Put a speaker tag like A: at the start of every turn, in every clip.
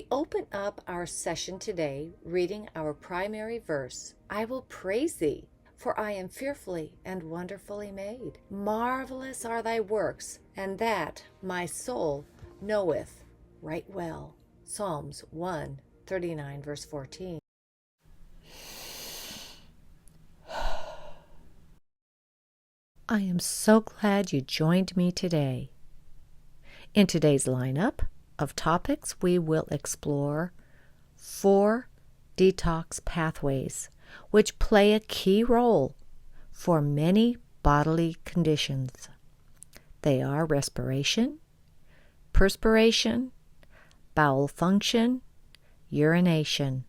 A: We open up our session today reading our primary verse, I will praise thee, for I am fearfully and wonderfully made. Marvelous are thy works, and that my soul knoweth right well. Psalms 139, verse 14. I am so glad you joined me today. In today's lineup of topics, we will explore 4 detox pathways, which play a key role for many bodily conditions. They are respiration, perspiration, bowel function, urination.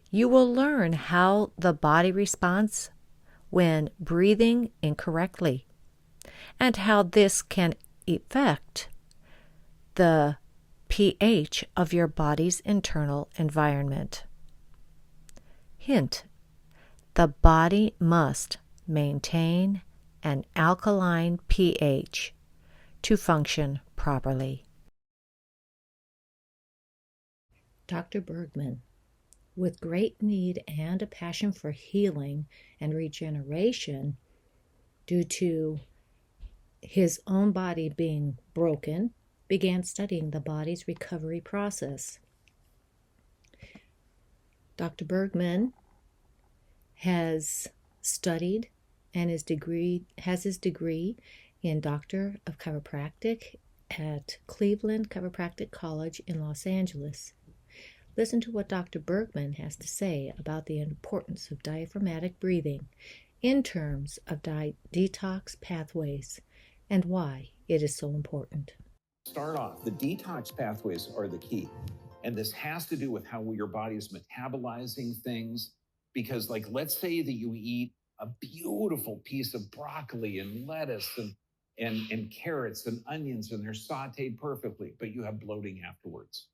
A: You will learn how the body responds when breathing incorrectly, and how this can affect the pH of your body's internal environment. Hint: the body must maintain an alkaline pH to function properly. Dr. Bergman, with great need and a passion for healing and regeneration due to his own body being broken, began studying the body's recovery process. Dr. Bergman has studied and has his degree in Doctor of Chiropractic at Cleveland Chiropractic College in Los Angeles. Listen to what Dr. Bergman has to say about the importance of diaphragmatic breathing in terms of detox pathways and why it is so important.
B: Start off, the detox pathways are the key. And this has to do with how your body is metabolizing things. Because, like, let's say that you eat a beautiful piece of broccoli and lettuce and carrots and onions, and they're sauteed perfectly, but you have bloating afterwards.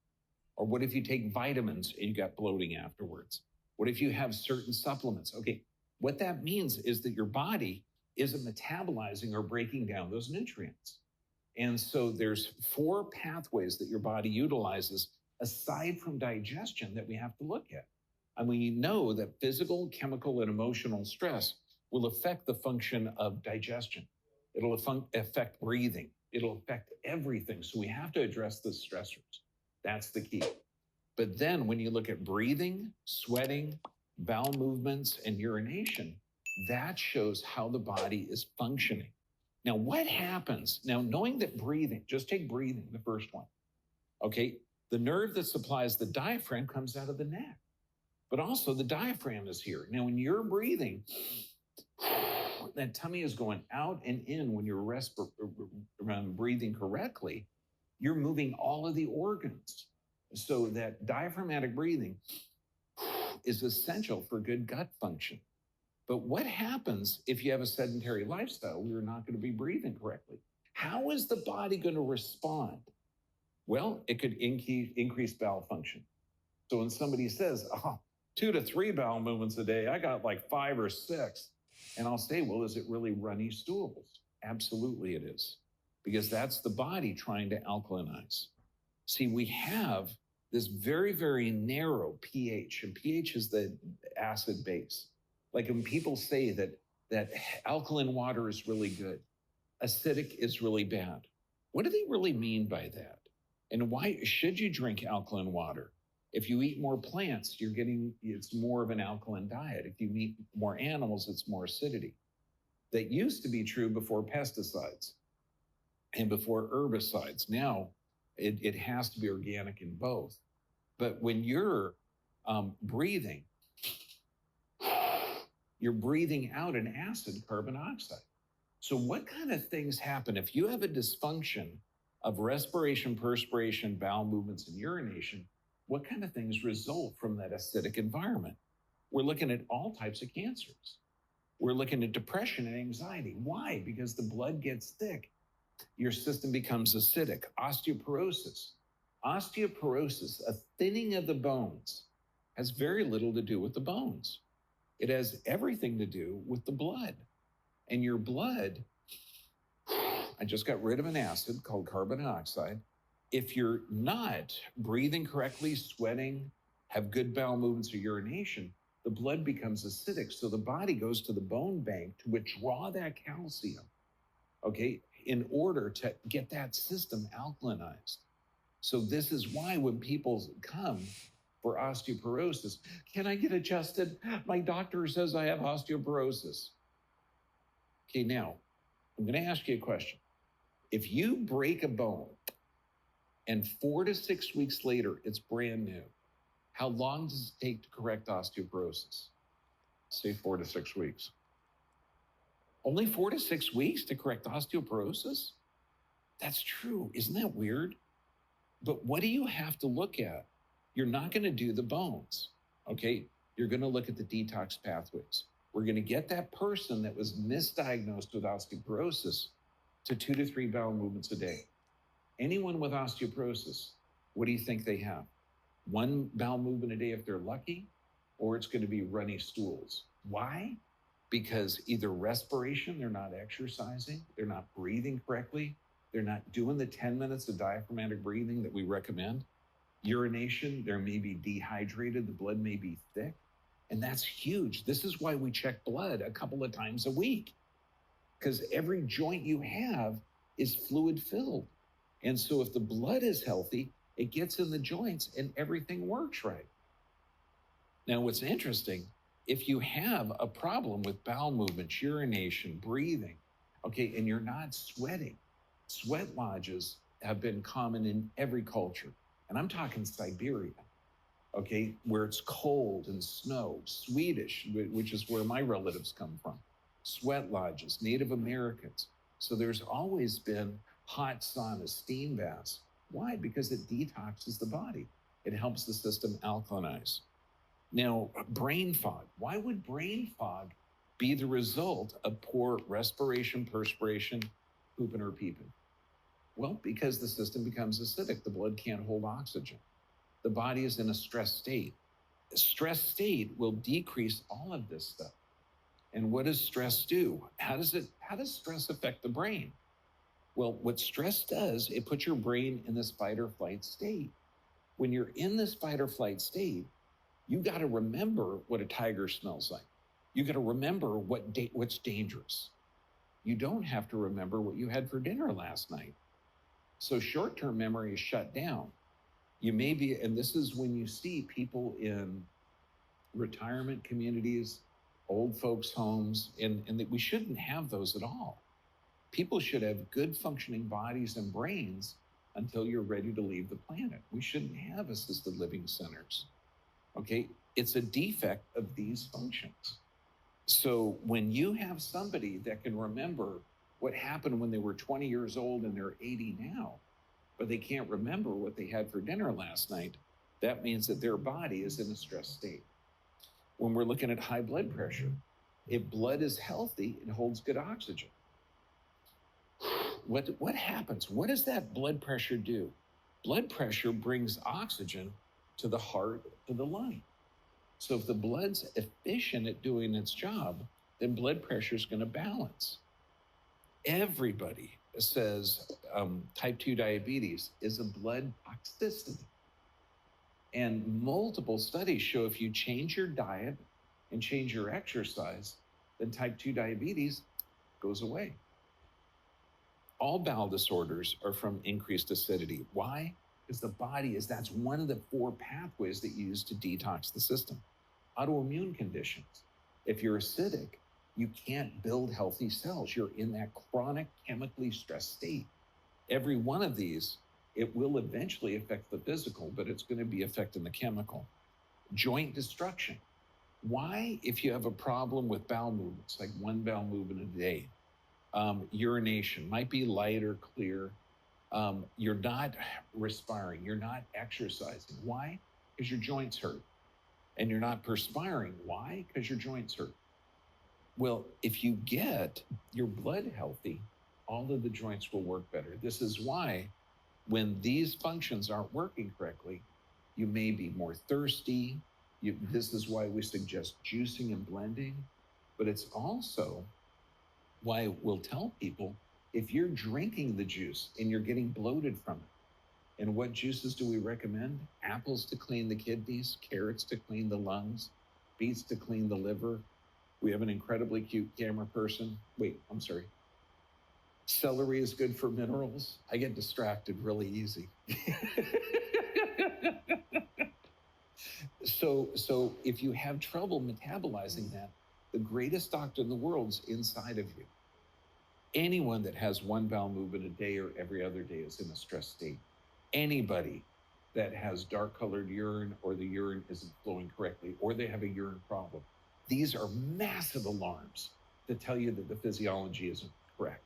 B: Or what if you take vitamins and you got bloating afterwards? What if you have certain supplements? Okay, what that means is that your body isn't metabolizing or breaking down those nutrients. And so there's 4 pathways that your body utilizes aside from digestion that we have to look at. And we know that physical, chemical, and emotional stress will affect the function of digestion. It'll affect breathing. It'll affect everything. So we have to address the stressors. That's the key. But then when you look at breathing, sweating, bowel movements, and urination, that shows how the body is functioning. Now, what happens? Now, knowing that breathing, just take breathing, the first one. Okay, the nerve that supplies the diaphragm comes out of the neck, but also the diaphragm is here. Now, when you're breathing, that tummy is going out and in when you're breathing correctly. You're moving all of the organs. So that diaphragmatic breathing is essential for good gut function. But what happens if you have a sedentary lifestyle where you're not going to be breathing correctly? How is the body going to respond? Well, it could increase bowel function. So when somebody says, 2 to 3 bowel movements a day, I got like 5 or 6. And I'll say, well, is it really runny stools? Absolutely it is. Because that's the body trying to alkalinize. See, we have this very, very narrow pH, and pH is the acid base. Like when people say that alkaline water is really good, acidic is really bad. What do they really mean by that? And why should you drink alkaline water? If you eat more plants, it's more of an alkaline diet. If you eat more animals, it's more acidity. That used to be true before pesticides and before herbicides. Now, it has to be organic in both. But when you're breathing, you're breathing out an acid, carbon dioxide. So what kind of things happen if you have a dysfunction of respiration, perspiration, bowel movements, and urination? What kind of things result from that acidic environment? We're looking at all types of cancers. We're looking at depression and anxiety. Why? Because the blood gets thick. Your system becomes acidic. Osteoporosis. Osteoporosis, a thinning of the bones, has very little to do with the bones. It has everything to do with the blood. And your blood, I just got rid of an acid called carbon dioxide, If you're not breathing correctly, sweating, have good bowel movements or urination, the blood becomes acidic. So the body goes to the bone bank to withdraw that calcium, okay, in order to get that system alkalinized. So this is why when people come for osteoporosis, can I get adjusted? My doctor says I have osteoporosis. Okay, now I'm going to ask you a question. If you break a bone and 4 to 6 weeks later it's brand new, how long does it take to correct osteoporosis? Say 4 to 6 weeks. Only 4 to 6 weeks to correct osteoporosis? That's true. Isn't that weird? But what do you have to look at? You're not going to do the bones, okay? You're going to look at the detox pathways. We're going to get that person that was misdiagnosed with osteoporosis to 2 to 3 bowel movements a day. Anyone with osteoporosis, what do you think they have? 1 bowel movement a day if they're lucky, or it's going to be runny stools. Why? Because either respiration, they're not exercising, they're not breathing correctly, they're not doing the 10 minutes of diaphragmatic breathing that we recommend. Urination, they may be dehydrated, the blood may be thick, and that's huge. This is why we check blood a couple of times a week, because every joint you have is fluid filled. And so if the blood is healthy, it gets in the joints and everything works right. Now, what's interesting, if you have a problem with bowel movements, urination, breathing, okay, and you're not sweating, sweat lodges have been common in every culture. And I'm talking Siberia, okay, where it's cold and snow, Swedish, which is where my relatives come from, sweat lodges, Native Americans. So there's always been hot saunas, steam baths. Why? Because it detoxes the body. It helps the system alkalinize. Now, brain fog. Why would brain fog be the result of poor respiration, perspiration, pooping or peeping? Well, because the system becomes acidic. The blood can't hold oxygen. The body is in a stress state. A stress state will decrease all of this stuff. And what does stress do? How does stress affect the brain? Well, what stress does, it puts your brain in this fight or flight state. When you're in this fight or flight state, you got to remember what a tiger smells like. You got to remember what's dangerous. You don't have to remember what you had for dinner last night. So short-term memory is shut down. You may be, and this is when you see people in retirement communities, old folks' homes, and that we shouldn't have those at all. People should have good functioning bodies and brains until you're ready to leave the planet. We shouldn't have assisted living centers. Okay, it's a defect of these functions. So when you have somebody that can remember what happened when they were 20 years old and they're 80 now, but they can't remember what they had for dinner last night, that means that their body is in a stress state. When we're looking at high blood pressure, if blood is healthy, it holds good oxygen. What happens? What does that blood pressure do? Blood pressure brings oxygen to the heart, to the lung. So if the blood's efficient at doing its job, then blood pressure is going to balance. Everybody says type 2 diabetes is a blood toxicity. And multiple studies show if you change your diet and change your exercise, then type 2 diabetes goes away. All bowel disorders are from increased acidity. Why? Because the body that's one of the 4 pathways that you use to detox the system. Autoimmune conditions. If you're acidic, you can't build healthy cells. You're in that chronic chemically stressed state. Every one of these, it will eventually affect the physical, but it's going to be affecting the chemical. Joint destruction. Why? If you have a problem with bowel movements, like 1 bowel movement a day, urination might be light or clear. You're not respiring. You're not exercising. Why? Because your joints hurt. And you're not perspiring. Why? Because your joints hurt. Well, if you get your blood healthy, all of the joints will work better. This is why when these functions aren't working correctly, you may be more thirsty. This is why we suggest juicing and blending. But it's also why we'll tell people, if you're drinking the juice and you're getting bloated from it, And what juices do we recommend? Apples to clean the kidneys, carrots to clean the lungs, beets to clean the liver. We have an incredibly cute camera person. Wait, I'm sorry. Celery is good for minerals. I get distracted really easy. So if you have trouble metabolizing that, the greatest doctor in the world's inside of you. Anyone that has one bowel movement a day or every other day is in a stress state. Anybody that has dark colored urine or the urine isn't flowing correctly or they have a urine problem, these are massive alarms to tell you that the physiology isn't correct.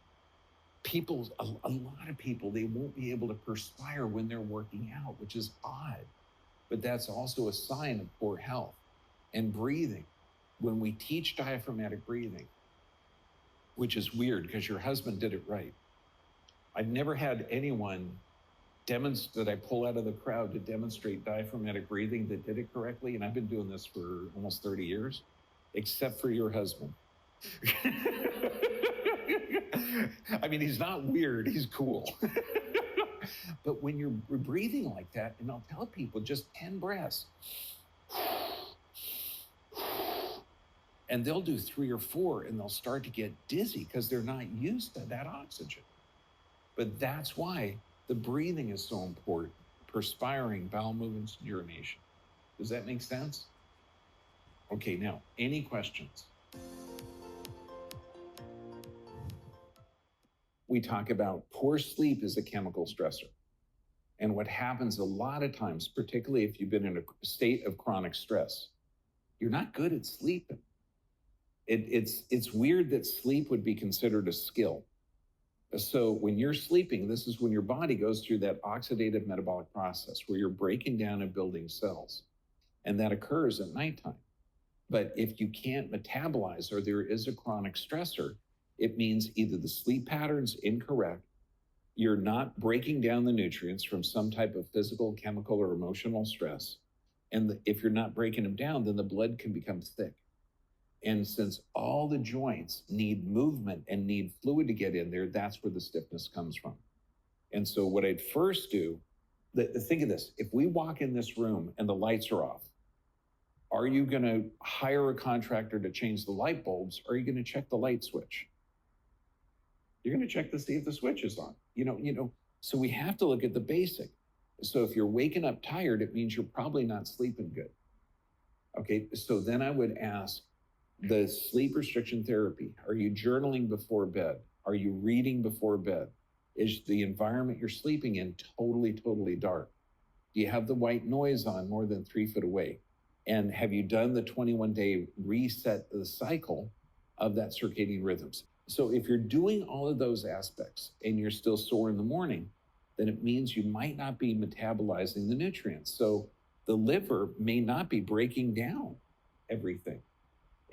B: People, a lot of people, they won't be able to perspire when they're working out, which is odd. But that's also a sign of poor health. And breathing, when we teach diaphragmatic breathing, which is weird because your husband did it right. I've never had anyone that I pull out of the crowd to demonstrate diaphragmatic breathing that did it correctly. And I've been doing this for almost 30 years, except for your husband. I mean, he's not weird, he's cool. But when you're breathing like that, and I'll tell people just 10 breaths, and they'll do 3 or 4 and they'll start to get dizzy because they're not used to that oxygen. But that's why the breathing is so important. Perspiring, bowel movements, urination. Does that make sense? Okay, now, any questions? We talk about poor sleep is a chemical stressor. And what happens a lot of times, particularly if you've been in a state of chronic stress, you're not good at sleeping. It's weird that sleep would be considered a skill. So when you're sleeping, this is when your body goes through that oxidative metabolic process where you're breaking down and building cells. And that occurs at nighttime. But if you can't metabolize or there is a chronic stressor, it means either the sleep pattern's incorrect, you're not breaking down the nutrients from some type of physical, chemical, or emotional stress. And if you're not breaking them down, then the blood can become thick. And since all the joints need movement and need fluid to get in there, that's where the stiffness comes from. And so what I'd first do, think of this, if we walk in this room and the lights are off, are you gonna hire a contractor to change the light bulbs, or are you gonna check the light switch? You're gonna check to see if the switch is on. So we have to look at the basic. So if you're waking up tired, it means you're probably not sleeping good. Okay, so then I would ask, the sleep restriction therapy, are you journaling before bed? Are you reading before bed? Is the environment you're sleeping in totally dark? Do you have the white noise on more than 3 foot away? And have you done the 21-day reset of the cycle of that circadian rhythms? So if you're doing all of those aspects and you're still sore in the morning, then it means you might not be metabolizing the nutrients. So the liver may not be breaking down everything.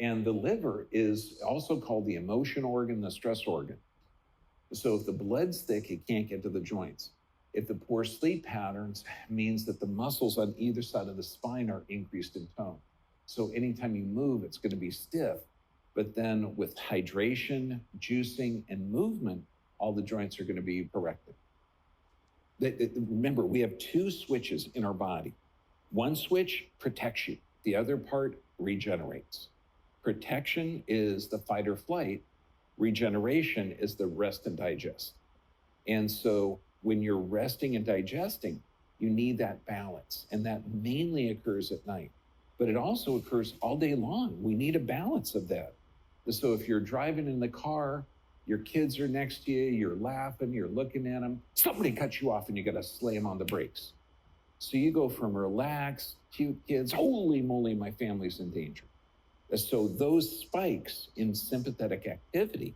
B: And the liver is also called the emotion organ, the stress organ. So if the blood's thick, it can't get to the joints. If the poor sleep patterns means that the muscles on either side of the spine are increased in tone. So anytime you move, it's going to be stiff. But then with hydration, juicing, and movement, all the joints are going to be corrected. Remember, we have 2 switches in our body. One switch protects you. The other part regenerates. Protection is the fight or flight. Regeneration is the rest and digest. And so when you're resting and digesting, you need that balance. And that mainly occurs at night. But it also occurs all day long. We need a balance of that. So if you're driving in the car, your kids are next to you, you're laughing, you're looking at them, somebody cuts you off and you got to slam on the brakes. So you go from relaxed, cute kids, holy moly, my family's in danger. So those spikes in sympathetic activity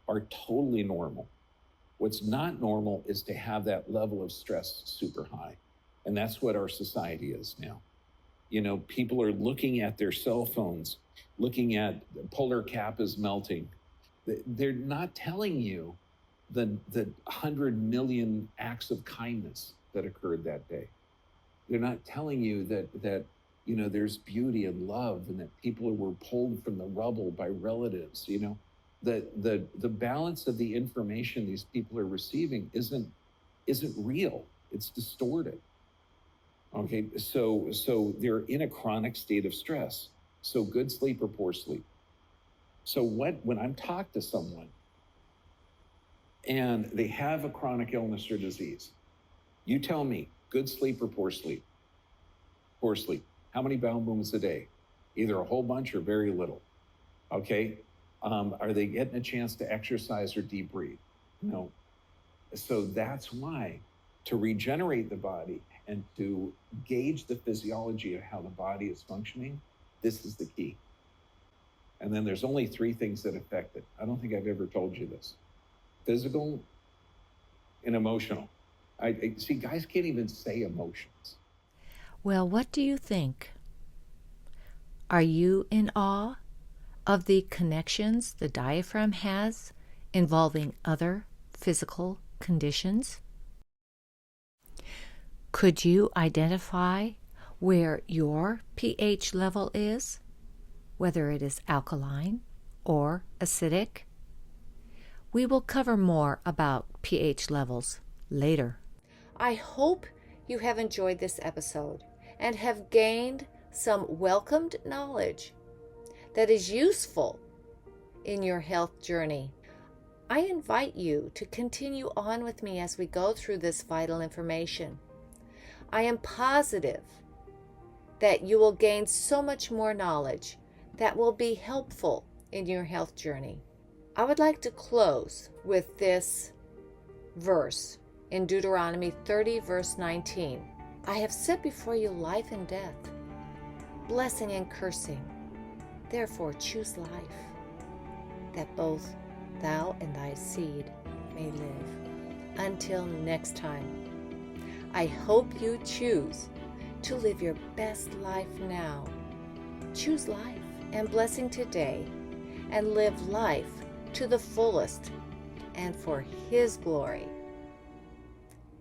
B: are totally normal. What's not normal is to have that level of stress super high. And that's what our society is now. People are looking at their cell phones, looking at the polar cap is melting. They're not telling you the 100 million acts of kindness that occurred that day. They're not telling you that there's beauty and love, and that people were pulled from the rubble by relatives. The balance of the information these people are receiving isn't real. It's distorted. Okay, so they're in a chronic state of stress. So good sleep or poor sleep. So when I'm talking to someone and they have a chronic illness or disease, you tell me, good sleep or poor sleep? Poor sleep. How many bowel movements a day? Either a whole bunch or very little. Okay. Are they getting a chance to exercise or deep breathe? No. So that's why, to regenerate the body and to gauge the physiology of how the body is functioning, this is the key. And then there's only 3 things that affect it. I don't think I've ever told you this: physical and emotional. I see, guys can't even say emotions.
A: Well, what do you think? Are you in awe of the connections the diaphragm has involving other physical conditions? Could you identify where your pH level is, whether it is alkaline or acidic? We will cover more about pH levels later. I hope you have enjoyed this episode and have gained some welcomed knowledge that is useful in your health journey. I invite you to continue on with me as we go through this vital information. I am positive that you will gain so much more knowledge that will be helpful in your health journey. I would like to close with this verse in Deuteronomy 30, verse 19. I have set before you life and death, blessing and cursing. Therefore choose life, that both thou and thy seed may live. Until next time, I hope you choose to live your best life now. Choose life and blessing today, and live life to the fullest and for His glory.